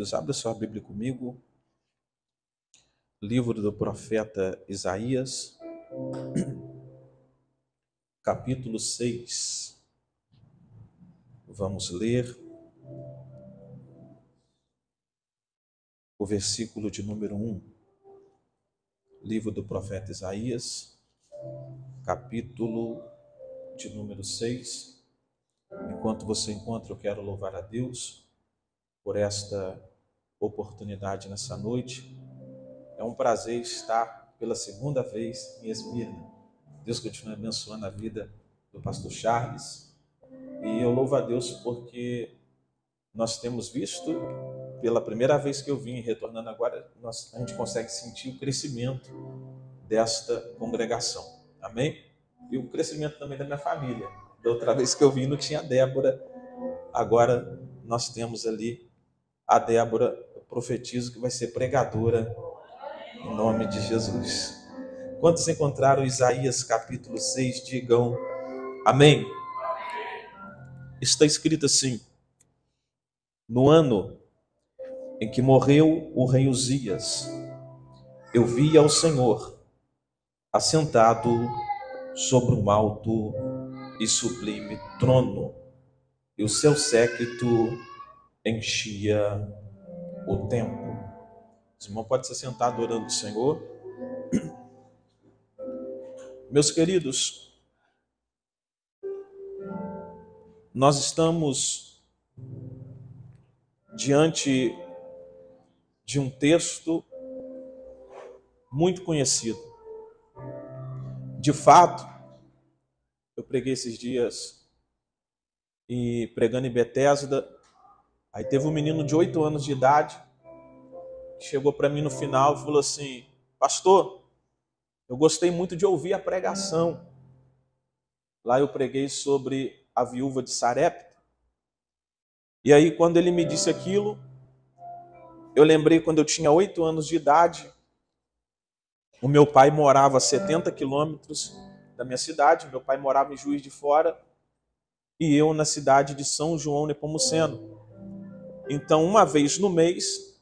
queridos, abra sua Bíblia comigo. Livro do profeta Isaías, capítulo 6. Vamos ler o versículo de número 1. Livro do profeta Isaías, capítulo de número 6. Enquanto você encontra, eu quero louvar a Deus por esta oportunidade nessa noite. É um prazer estar pela segunda vez em Esmirna. Deus continue abençoando a vida do pastor Charles. E eu louvo a Deus porque nós temos visto, pela primeira vez que eu vim, retornando agora, a gente consegue sentir o crescimento desta congregação. Amém? E o crescimento também da minha família. Da outra vez que eu vim não tinha a Débora. Agora nós temos ali a Débora, eu profetizo que vai ser pregadora em nome de Jesus. Quantos encontraram Isaías capítulo 6, digam amém. Está escrito assim: no ano em que morreu o rei Uzias, eu vi ao Senhor assentado sobre um alto e sublime trono, e o seu séquito enchia o templo. Os irmãos podem se sentar adorando o Senhor. Meus queridos, nós estamos diante de um texto muito conhecido. De fato, eu preguei esses dias e pregando em Betesda, aí teve um menino de 8 anos de idade que chegou para mim no final e falou assim: pastor, eu gostei muito de ouvir a pregação. Lá eu preguei sobre a viúva de Sarepta. E aí quando ele me disse aquilo, eu lembrei quando eu tinha 8 anos de idade, o meu pai morava a 70 quilômetros da minha cidade, meu pai morava em Juiz de Fora e eu na cidade de São João Nepomuceno. Então, uma vez no mês,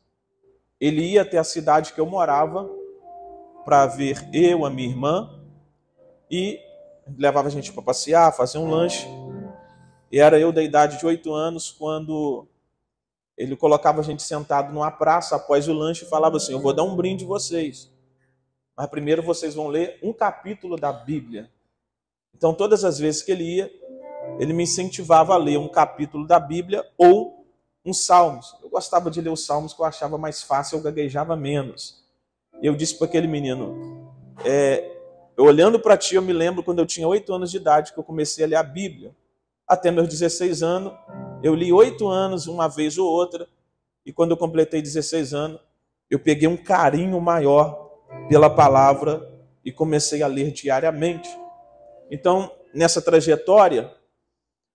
ele ia até a cidade que eu morava para ver eu, a minha irmã, e levava a gente para passear, fazer um lanche. E era eu da idade de 8 anos quando ele colocava a gente sentado numa praça após o lanche e falava assim: eu vou dar um brinde a vocês, mas primeiro vocês vão ler um capítulo da Bíblia. Então, todas as vezes que ele ia, ele me incentivava a ler um capítulo da Bíblia ou uns salmos. Eu gostava de ler os salmos que eu achava mais fácil, eu gaguejava menos. E eu disse para aquele menino, eu olhando para ti, eu me lembro quando eu tinha 8 anos de idade que eu comecei a ler a Bíblia. Até meus 16 anos, eu li 8 anos, uma vez ou outra, e quando eu completei 16 anos, eu peguei um carinho maior pela palavra e comecei a ler diariamente. Então, nessa trajetória,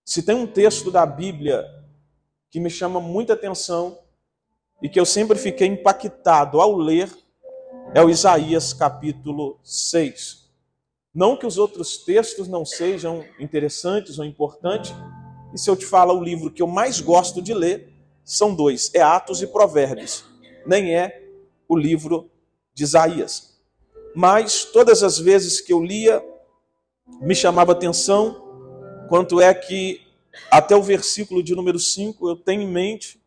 se tem um texto da Bíblia que me chama muita atenção e que eu sempre fiquei impactado ao ler, é o Isaías capítulo 6. Não que os outros textos não sejam interessantes ou importantes, e se eu te falar o livro que eu mais gosto de ler, são 2, é Atos e Provérbios, nem é o livro de Isaías. Mas todas as vezes que eu lia, me chamava atenção, quanto é que até o versículo de número 5 eu tenho em mente.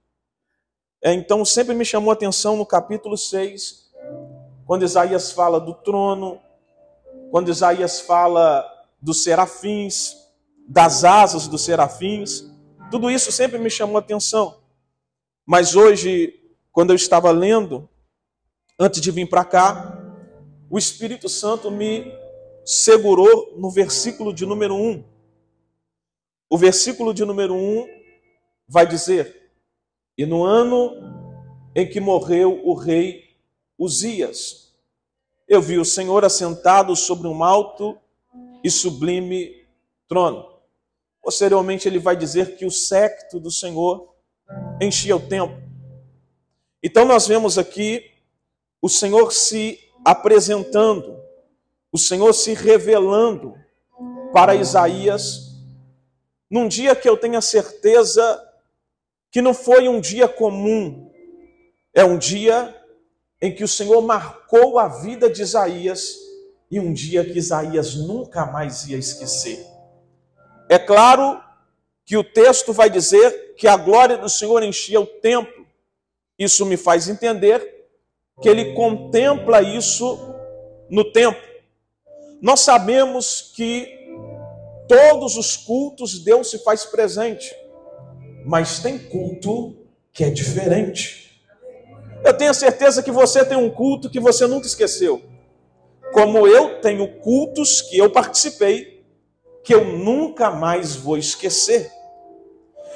Então sempre me chamou a atenção no capítulo 6, quando Isaías fala do trono, quando Isaías fala dos serafins, das asas dos serafins, tudo isso sempre me chamou a atenção. Mas hoje, quando eu estava lendo, antes de vir para cá, o Espírito Santo me segurou no versículo de número 1. O versículo de número 1 vai dizer: e no ano em que morreu o rei Uzias, eu vi o Senhor assentado sobre um alto e sublime trono. Posteriormente ele vai dizer que o séquito do Senhor enchia o templo. Então nós vemos aqui o Senhor se apresentando, o Senhor se revelando para Isaías, num dia que eu tenho a certeza que não foi um dia comum, é um dia em que o Senhor marcou a vida de Isaías e um dia que Isaías nunca mais ia esquecer. É claro que o texto vai dizer que a glória do Senhor enchia o templo. Isso me faz entender que ele contempla isso no templo. Nós sabemos que todos os cultos Deus se faz presente, mas tem culto que é diferente. Eu tenho certeza que você tem um culto que você nunca esqueceu, como eu tenho cultos que eu participei, que eu nunca mais vou esquecer.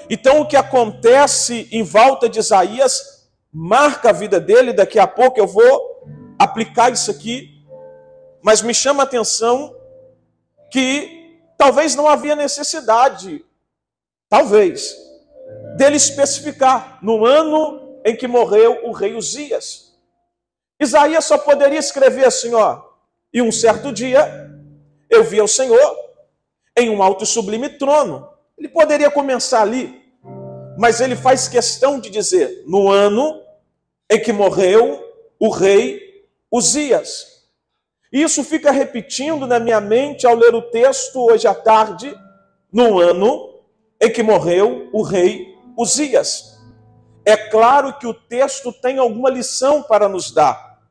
Então o que acontece em volta de Isaías marca a vida dele. Daqui a pouco eu vou aplicar isso aqui, mas me chama a atenção que talvez não havia necessidade, talvez, dele especificar no ano em que morreu o rei Uzias. Isaías só poderia escrever assim, e um certo dia eu vi ao Senhor em um alto e sublime trono. Ele poderia começar ali, mas ele faz questão de dizer, no ano em que morreu o rei Uzias. E isso fica repetindo na minha mente ao ler o texto hoje à tarde, no ano em que morreu o rei Uzias. É claro que o texto tem alguma lição para nos dar.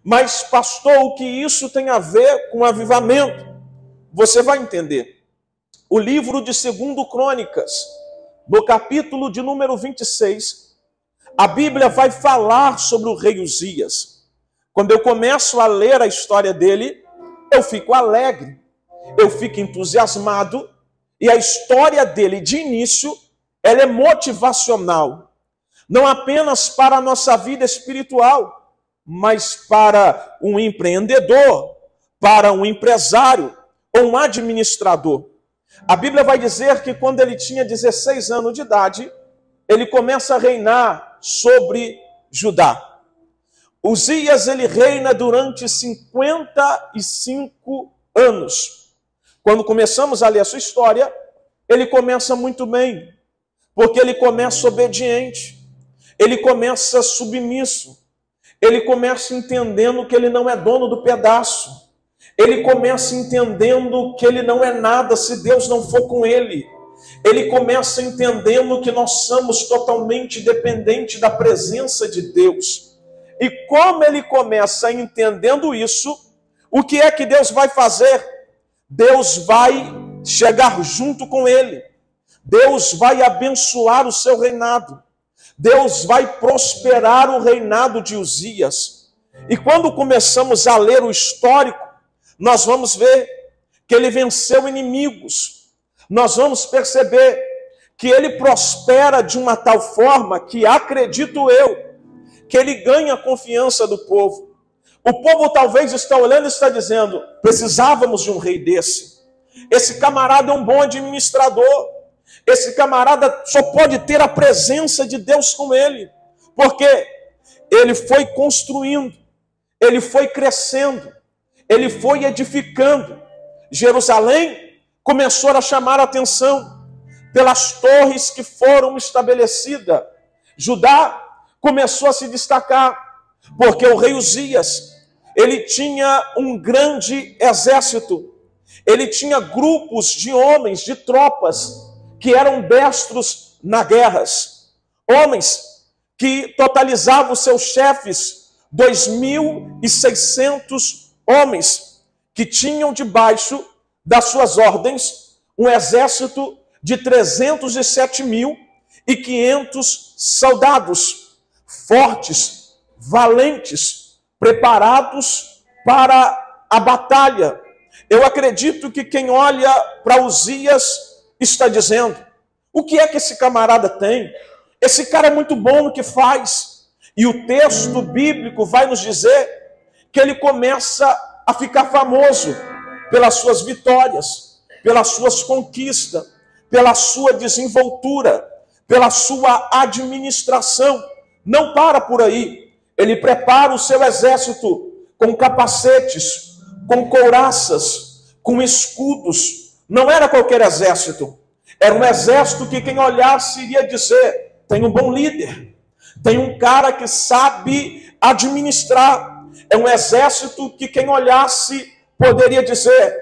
Mas, pastor, o que isso tem a ver com avivamento? Você vai entender. O livro de 2 Crônicas, no capítulo de número 26, a Bíblia vai falar sobre o rei Uzias. Quando eu começo a ler a história dele, eu fico alegre, eu fico entusiasmado, e a história dele, de início, ela é motivacional. Não apenas para a nossa vida espiritual, mas para um empreendedor, para um empresário ou um administrador. A Bíblia vai dizer que quando ele tinha 16 anos de idade, ele começa a reinar sobre Judá. Uzias, ele reina durante 55 anos. Quando começamos a ler a sua história, ele começa muito bem, porque ele começa obediente, ele começa submisso, ele começa entendendo que ele não é dono do pedaço, ele começa entendendo que ele não é nada se Deus não for com ele, ele começa entendendo que nós somos totalmente dependentes da presença de Deus. E como ele começa entendendo isso, o que é que Deus vai fazer? Deus vai chegar junto com ele. Deus vai abençoar o seu reinado. Deus vai prosperar o reinado de Uzias. E quando começamos a ler o histórico, nós vamos ver que ele venceu inimigos. Nós vamos perceber que ele prospera de uma tal forma que, acredito eu, que ele ganha a confiança do povo. O povo talvez está olhando e está dizendo, precisávamos de um rei desse. Esse camarada é um bom administrador. Esse camarada só pode ter a presença de Deus com ele. Porque ele foi construindo, ele foi crescendo, ele foi edificando. Jerusalém começou a chamar a atenção pelas torres que foram estabelecidas. Judá começou a se destacar, porque o rei Uzias, ele tinha um grande exército, ele tinha grupos de homens, de tropas, que eram destros na guerras, homens que totalizavam seus chefes 2.600 homens, que tinham debaixo das suas ordens um exército de 307.500 soldados, fortes, valentes, preparados para a batalha. Eu acredito que quem olha para Uzias está dizendo, o que é que esse camarada tem? Esse cara é muito bom no que faz. E o texto bíblico vai nos dizer que ele começa a ficar famoso pelas suas vitórias, pelas suas conquistas, pela sua desenvoltura, pela sua administração. Não para por aí. Ele prepara o seu exército com capacetes, com couraças, com escudos. Não era qualquer exército. Era um exército que quem olhasse iria dizer, tem um bom líder. Tem um cara que sabe administrar. É um exército que quem olhasse poderia dizer,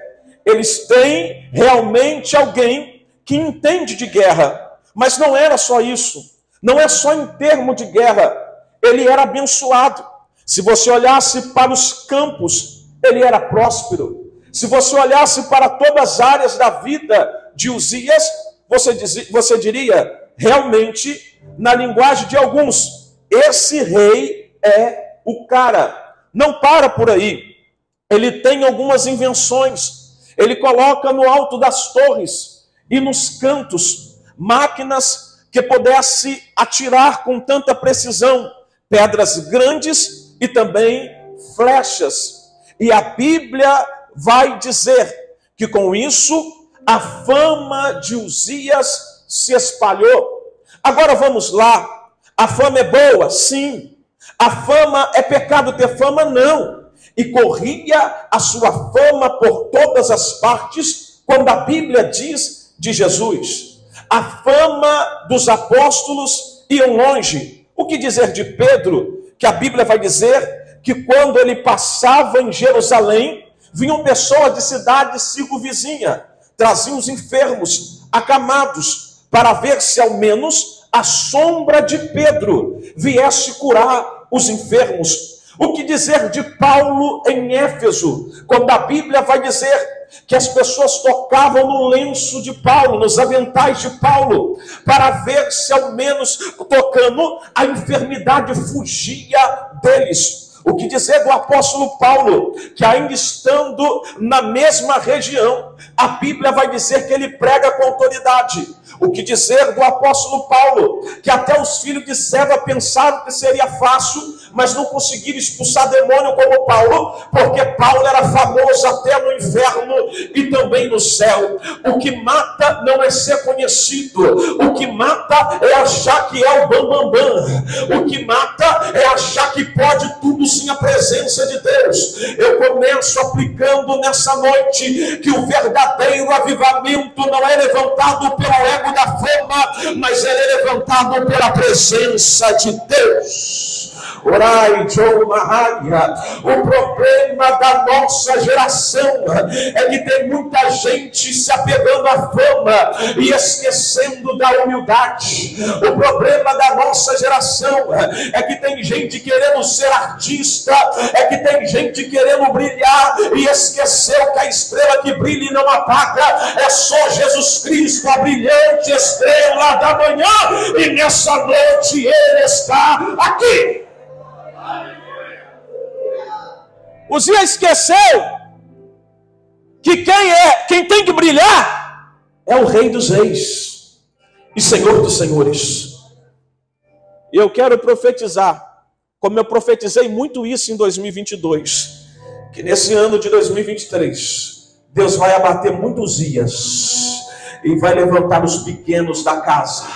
eles têm realmente alguém que entende de guerra. Mas não era só isso. Não é só em termos de guerra. Ele era abençoado. Se você olhasse para os campos, ele era próspero. Se você olhasse para todas as áreas da vida de Uzias, você diria, realmente, na linguagem de alguns, esse rei é o cara. Não para por aí. Ele tem algumas invenções. Ele coloca no alto das torres e nos cantos máquinas que pudesse atirar com tanta precisão pedras grandes e também flechas. E a Bíblia vai dizer que com isso a fama de Uzias se espalhou. Agora vamos lá. A fama é boa? Sim. A fama é pecado ter fama? Não. E corria a sua fama por todas as partes quando a Bíblia diz de Jesus. A fama dos apóstolos iam longe. O que dizer de Pedro? Que a Bíblia vai dizer que quando ele passava em Jerusalém, vinham pessoas de cidade circunvizinha, traziam os enfermos, acamados, para ver se ao menos a sombra de Pedro viesse curar os enfermos. O que dizer de Paulo em Éfeso, quando a Bíblia vai dizer que as pessoas tocavam no lenço de Paulo, nos aventais de Paulo, para ver se ao menos tocando a enfermidade fugia deles. O que dizer do apóstolo Paulo, que ainda estando na mesma região, a Bíblia vai dizer que ele prega com autoridade. O que dizer do apóstolo Paulo, que até os filhos de Seva pensaram que seria fácil, mas não conseguiram expulsar demônio como Paulo, porque Paulo era famoso até no inferno e também no céu. O que mata não é ser conhecido, o que mata é achar que é o bambambam, o que mata é achar que pode tudo sem a presença de Deus. Eu começo aplicando nessa noite que o verdadeiro avivamento não é levantado pelo ego da fama, mas ele é levantado pela presença de Deus. Orai, John Mahaia. O problema da nossa geração é que tem muita gente se apegando à fama e esquecendo da humildade. O problema da nossa geração é que tem gente querendo ser artista, é que tem gente querendo brilhar e esqueceu que a estrela que brilha e não apaga é só Jesus Cristo, a brilhante estrela da manhã, e nessa noite ele está aqui. Uzias esqueceu que quem tem que brilhar é o Rei dos Reis e Senhor dos Senhores. E eu quero profetizar, como eu profetizei muito isso em 2022, que nesse ano de 2023 Deus vai abater muitos Uzias e vai levantar os pequenos da casa,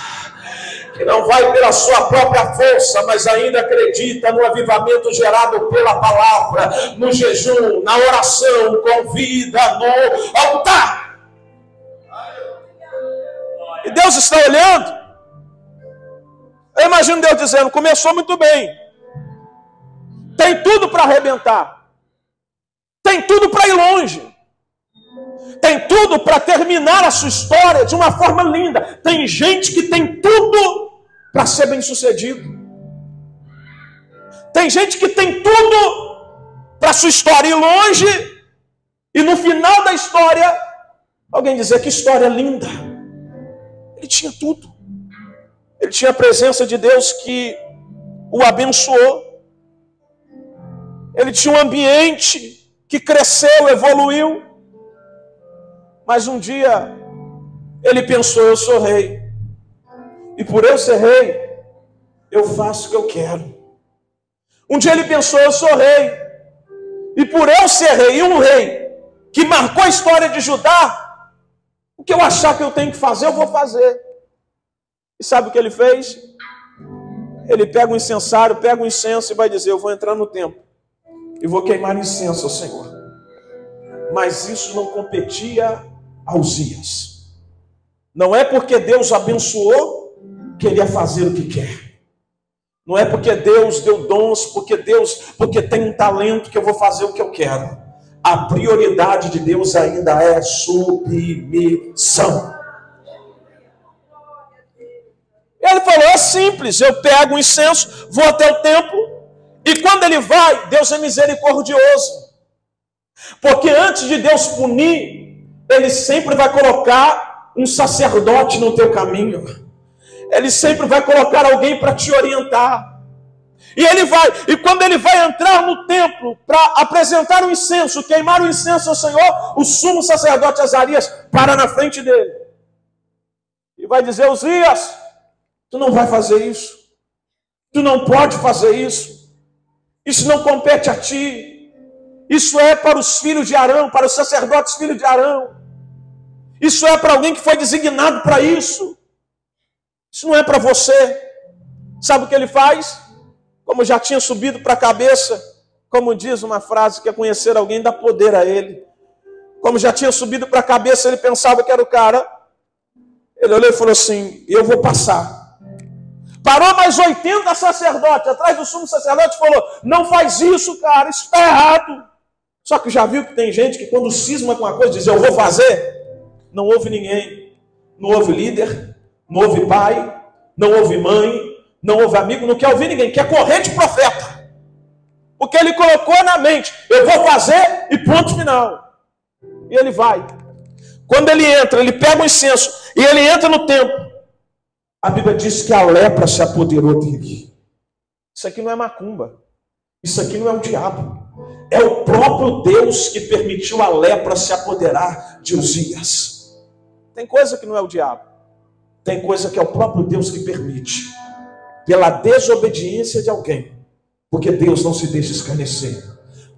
que não vai pela sua própria força, mas ainda acredita no avivamento gerado pela palavra, no jejum, na oração, convida no altar. E Deus está olhando. Eu imagino Deus dizendo, começou muito bem, tem tudo para arrebentar, tem tudo para ir longe, tem tudo para terminar a sua história de uma forma linda. Tem gente que tem tudo para ser bem sucedido. Tem gente que tem tudo para a sua história ir longe e no final da história alguém dizer que história linda. Ele tinha tudo. Ele tinha a presença de Deus que o abençoou. Ele tinha um ambiente que cresceu, evoluiu. Mas um dia ele pensou, eu sou rei. E por eu ser rei, eu faço o que eu quero. Um dia ele pensou, eu sou rei. E por eu ser rei, e um rei que marcou a história de Judá, o que eu achar que eu tenho que fazer, eu vou fazer. E sabe o que ele fez? Ele pega o incensário, pega o incenso e vai dizer, eu vou entrar no templo e vou queimar incenso ao Senhor. Mas isso não competia a Uzias. Não é porque Deus abençoou que ele ia fazer o que quer. Não é porque Deus deu dons, porque tem um talento que eu vou fazer o que eu quero. A prioridade de Deus ainda é submissão. Ele falou, é simples, eu pego o incenso, vou até o templo, e quando ele vai, Deus é misericordioso. Porque antes de Deus punir, Ele sempre vai colocar um sacerdote no teu caminho. Ele sempre vai colocar alguém para te orientar. E quando ele vai entrar no templo para apresentar o incenso, queimar o incenso ao Senhor, o sumo sacerdote Azarias para na frente dele. E vai dizer, Uzias, tu não vai fazer isso. Tu não pode fazer isso. Isso não compete a ti. Isso é para os filhos de Arão, para os sacerdotes filhos de Arão. Isso é para alguém que foi designado para isso. Isso não é para você. Sabe o que ele faz? Como já tinha subido para a cabeça, como diz uma frase, que é conhecer alguém dá poder a ele. Como já tinha subido para a cabeça, ele pensava que era o cara. Ele olhou e falou assim, eu vou passar. Parou mais 80 sacerdotes atrás do sumo sacerdote e falou, não faz isso, cara, isso está errado. Só que já viu que tem gente que quando cisma com uma coisa diz, eu vou fazer, não ouve ninguém. Não ouve líder, não ouve pai, não ouve mãe, não ouve amigo, não quer ouvir ninguém, quer correr de profeta. Porque ele colocou na mente, eu vou fazer e ponto final. E ele vai. Quando ele entra, ele pega o incenso e ele entra no templo. A Bíblia diz que a lepra se apoderou dele. Isso aqui não é macumba. Isso aqui não é o diabo. É o próprio Deus que permitiu a lepra se apoderar de Uzias. Tem coisa que não é o diabo. Tem coisa que é o próprio Deus que permite. Pela desobediência de alguém. Porque Deus não se deixa escarnecer.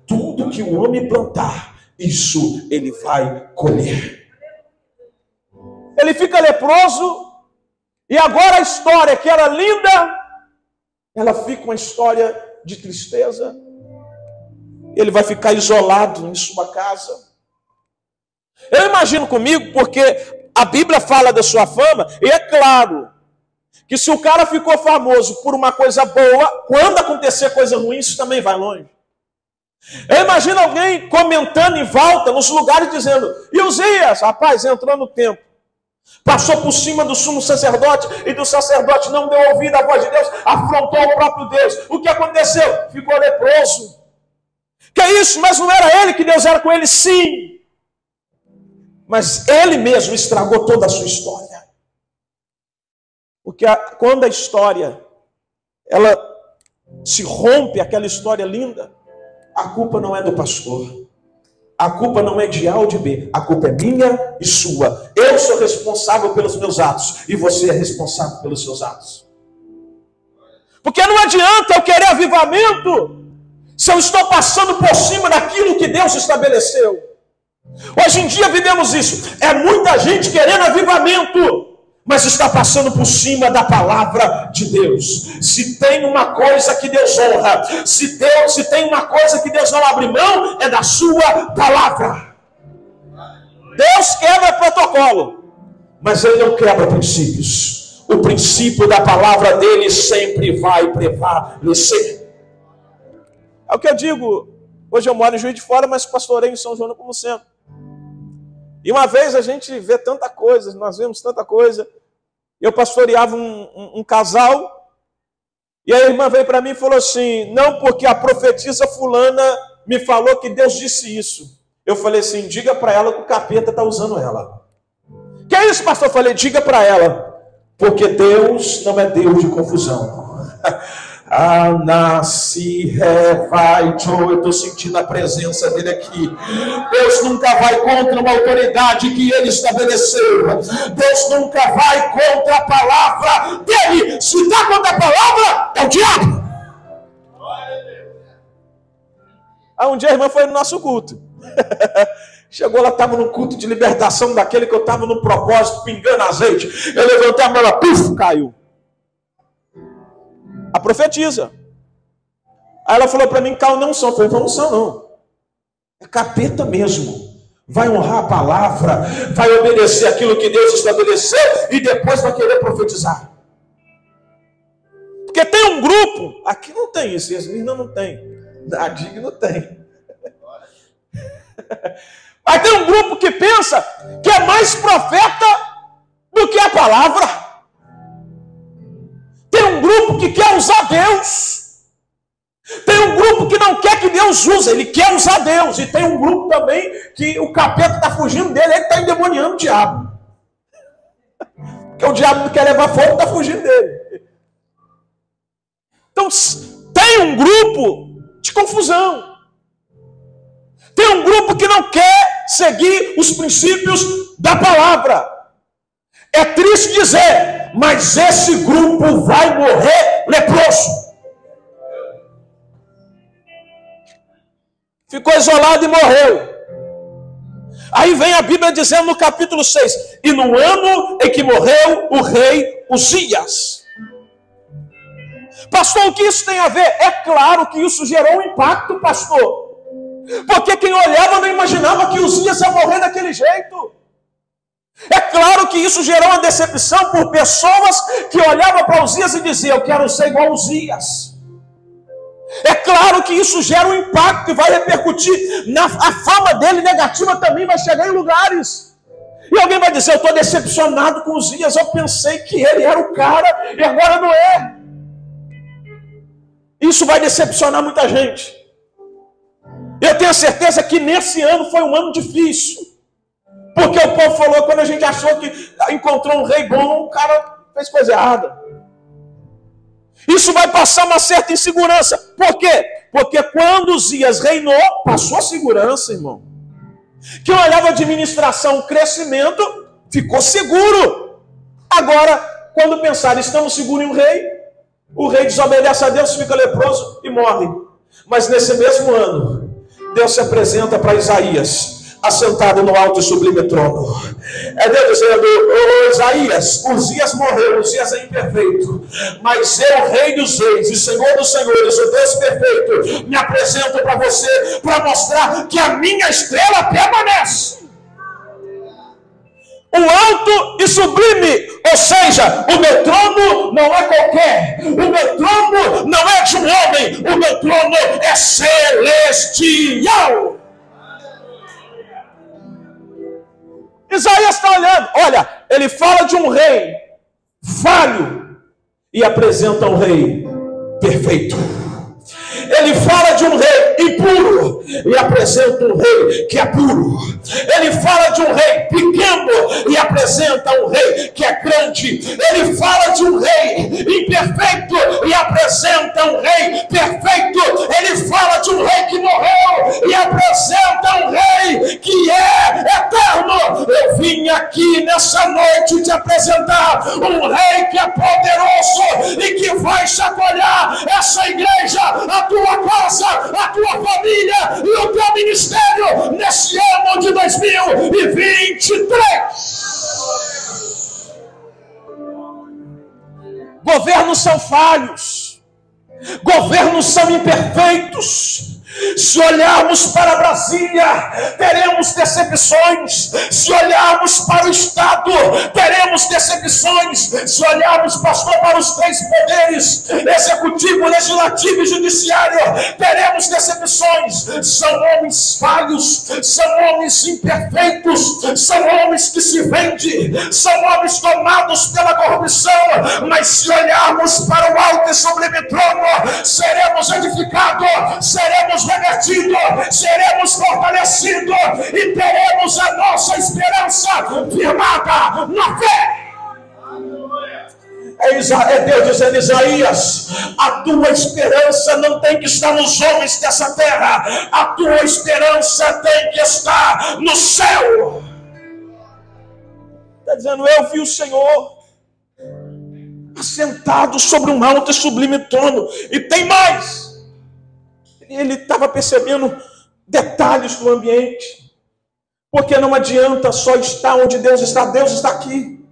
Tudo que o homem plantar, isso ele vai colher. Ele fica leproso. E agora a história que era linda, ela fica uma história de tristeza. Ele vai ficar isolado em sua casa. Eu imagino comigo, porque a Bíblia fala da sua fama, e é claro que se o cara ficou famoso por uma coisa boa, quando acontecer coisa ruim, isso também vai longe. Eu imagino alguém comentando em volta, nos lugares, dizendo, e Uzias, rapaz, entrou no templo. Passou por cima do sumo sacerdote e do sacerdote não deu ouvido à voz de Deus, afrontou o próprio Deus. O que aconteceu? Ficou leproso. Que é isso? Mas não era ele que Deus era com ele, sim. Mas ele mesmo estragou toda a sua história. Porque quando a história, ela se rompe, aquela história linda, a culpa não é do pastor. A culpa não é de A ou de B, a culpa é minha e sua. Eu sou responsável pelos meus atos e você é responsável pelos seus atos. Porque não adianta eu querer avivamento se eu estou passando por cima daquilo que Deus estabeleceu. Hoje em dia vivemos isso. É muita gente querendo avivamento, mas está passando por cima da palavra de Deus. Se tem uma coisa que Deus honra, se tem uma coisa que Deus não abre mão, é da sua palavra. Deus quebra protocolo, mas Ele não quebra princípios. O princípio da palavra dele sempre vai prevalecer. É o que eu digo. Hoje eu moro em Juiz de Fora, mas pastorei em São João como sempre. E uma vez a gente vê tanta coisa, nós vemos tanta coisa. Eu pastoreava um casal, e a irmã veio para mim e falou assim, não, porque a profetisa fulana me falou que Deus disse isso. Eu falei assim, diga para ela que o capeta está usando ela. Que é isso, pastor? Eu falei, diga para ela, porque Deus não é Deus de confusão. Eu estou sentindo a presença dele aqui. Deus nunca vai contra uma autoridade que ele estabeleceu. Deus nunca vai contra a palavra dele. Se está contra a palavra, é o diabo. Um dia a irmã foi no nosso culto. Chegou lá, estava no culto de libertação daquele que eu estava no propósito, pingando azeite. Eu levantei a mão, ela, puf, caiu. A profetisa. Aí ela falou para mim, Cal, não são. Eu falei, não são não. É capeta mesmo. Vai honrar a palavra, vai obedecer aquilo que Deus estabeleceu e depois vai querer profetizar. Porque tem um grupo, aqui não tem isso, Esmirna não tem, a DIG não tem. Mas tem um grupo que pensa que é mais profeta do que a palavra. Tem um grupo que quer usar Deus. Tem um grupo que não quer que Deus use, ele quer usar Deus. E tem um grupo também que o capeta está fugindo dele, ele está endemoniando o diabo. Porque o diabo não quer levar fogo, está fugindo dele. Então tem um grupo de confusão. Tem um grupo que não quer seguir os princípios da palavra. É triste dizer, mas esse grupo vai morrer leproso. Ficou isolado e morreu. Aí vem a Bíblia dizendo no capítulo 6, e no ano em que morreu o rei Uzias. Pastor, o que isso tem a ver? É claro que isso gerou um impacto, pastor. Porque quem olhava não imaginava que Uzias ia morrer daquele jeito. É claro que isso gerou uma decepção por pessoas que olhavam para Uzias e diziam, eu quero ser igual a Uzias. É claro que isso gera um impacto e vai repercutir. A fama dele negativa também vai chegar em lugares. E alguém vai dizer, eu estou decepcionado com Uzias, eu pensei que ele era o cara e agora não é. Isso vai decepcionar muita gente. Eu tenho certeza que nesse ano foi um ano difícil. Porque o povo falou, quando a gente achou que encontrou um rei bom, o cara fez coisa errada. Isso vai passar uma certa insegurança. Por quê? Porque quando Uzias reinou, passou a segurança, irmão. Quem olhava a administração, o crescimento, ficou seguro. Agora, quando pensar, estamos seguros em um rei, o rei desobedece a Deus, fica leproso e morre. Mas nesse mesmo ano, Deus se apresenta para Isaías, assentado no alto e sublime trono. É Deus dizendo, Isaías, Uzias morreu, Uzias é imperfeito, mas eu, rei dos reis e senhor dos senhores, o Deus perfeito, me apresento para você, para mostrar que a minha estrela permanece. O alto e sublime, ou seja, o meu trono não é qualquer, o meu trono não é de um homem, o meu trono é celestial. Isaías está olhando, olha, ele fala de um rei falho e apresenta um rei perfeito. Ele fala de um rei impuro e apresenta um rei que é puro. Ele fala de um rei pequeno e apresenta um rei que é grande. Ele fala de um rei imperfeito e apresenta um rei perfeito. Ele fala de um rei que morreu e apresenta um rei que é eterno. Eu vim aqui nessa noite te apresentar um rei que é poderoso e que vai chacoalhar essa igreja, a tua casa, a tua família e o teu ministério nesse ano de 2023. Governos são falhos, governos são imperfeitos. Se olharmos para Brasília, teremos decepções. Se olharmos para o Estado, teremos decepções. Se olharmos, pastor, para os três poderes, executivo, legislativo e judiciário, teremos decepções. São homens falhos, são homens imperfeitos, são homens que se vendem, são homens tomados pela corrupção. Mas se olharmos para o alto e sublime trono, seremos edificados, seremos revertidos, seremos fortalecidos e teremos a nossa esperança firmada na fé. É Deus dizendo, Isaías, a tua esperança não tem que estar nos homens dessa terra, a tua esperança tem que estar no céu. Está dizendo, eu vi o Senhor assentado sobre um alto e sublime trono, e tem mais. Ele estava percebendo detalhes do ambiente, porque não adianta só estar onde Deus está aqui,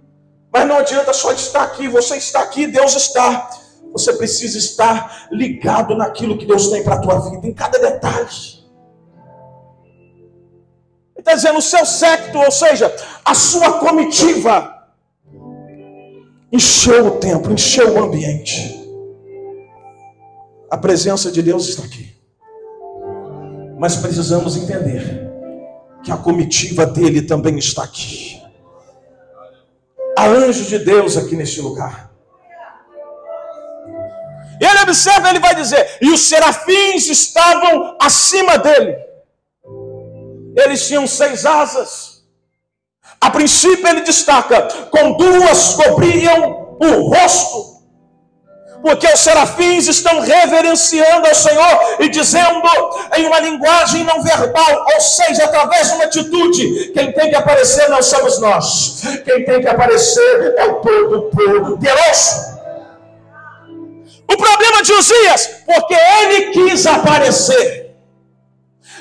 mas não adianta só estar aqui, você está aqui, Deus está, você precisa estar ligado naquilo que Deus tem para a tua vida, em cada detalhe. Ele está dizendo, o seu séquito, ou seja, a sua comitiva, encheu o templo, encheu o ambiente. A presença de Deus está aqui. Mas precisamos entender que a comitiva dele também está aqui. Há anjo de Deus aqui neste lugar. Ele observa, ele vai dizer, e os serafins estavam acima dele. Eles tinham 6 asas. A princípio ele destaca, com 2 cobriam o rosto. Porque os serafins estão reverenciando ao Senhor e dizendo em uma linguagem não verbal, ou seja, através de uma atitude, quem tem que aparecer não somos nós. Quem tem que aparecer é o Todo-Poderoso. O problema de Uzias, porque ele quis aparecer.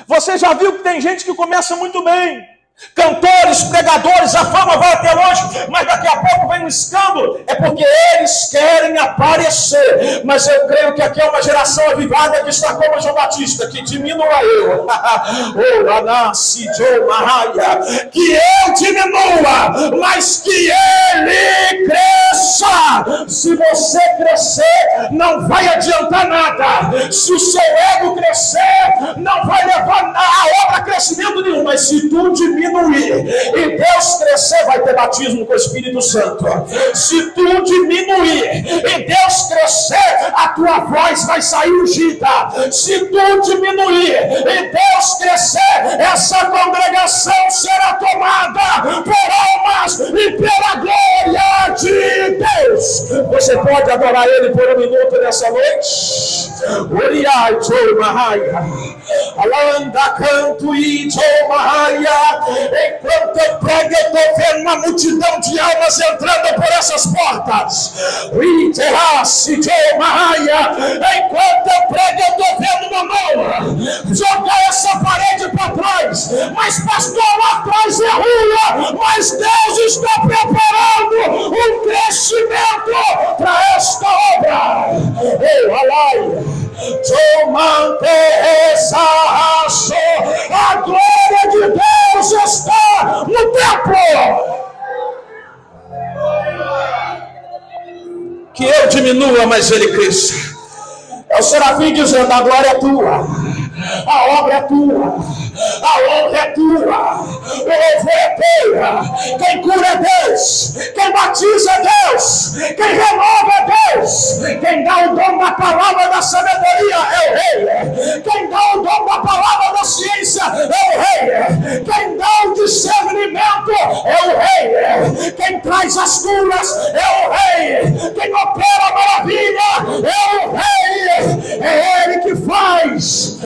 Você já viu que tem gente que começa muito bem. Cantores, pregadores, a fama vai até longe, mas daqui a pouco vem um escândalo. É porque eles querem aparecer. Mas eu creio que aqui é uma geração avivada que está como João Batista, que diminua eu. Que eu diminua, mas que ele cresça. Se você crescer, não vai adiantar nada. Se o seu ego crescer, não vai levar a obra a crescimento nenhum. Mas se tu diminuir e Deus crescer, vai ter batismo com o Espírito Santo. Se tu diminuir e Deus crescer, a tua voz vai sair ungida. Se tu diminuir e Deus crescer, essa congregação será tomada por almas e pela glória de Deus. Você pode adorar Ele por um minuto nessa noite? Uriai Tomahaya, Alanda canto e Tomahaya. Enquanto eu prego, eu estou vendo uma multidão de almas entrando por essas portas. Enquanto eu prego, eu estou vendo uma mão jogar essa parede para trás. Mas pastor, lá atrás é rua. Mas Deus está preparando um crescimento para esta obra. Ei, alai, a glória de Deus está no templo. Que eu diminua, mas ele cresça. É o serafim dizendo, a glória é tua, a obra é tua, a honra é tua, o louvor é teu. Quem cura é Deus, quem batiza é Deus, quem renova é Deus, quem dá o dom da palavra da sabedoria é o Rei, quem dá o dom da palavra da ciência é o Rei, quem dá o discernimento é o Rei, quem traz as curas é o Rei, quem opera a maravilha é o Rei. É Ele que faz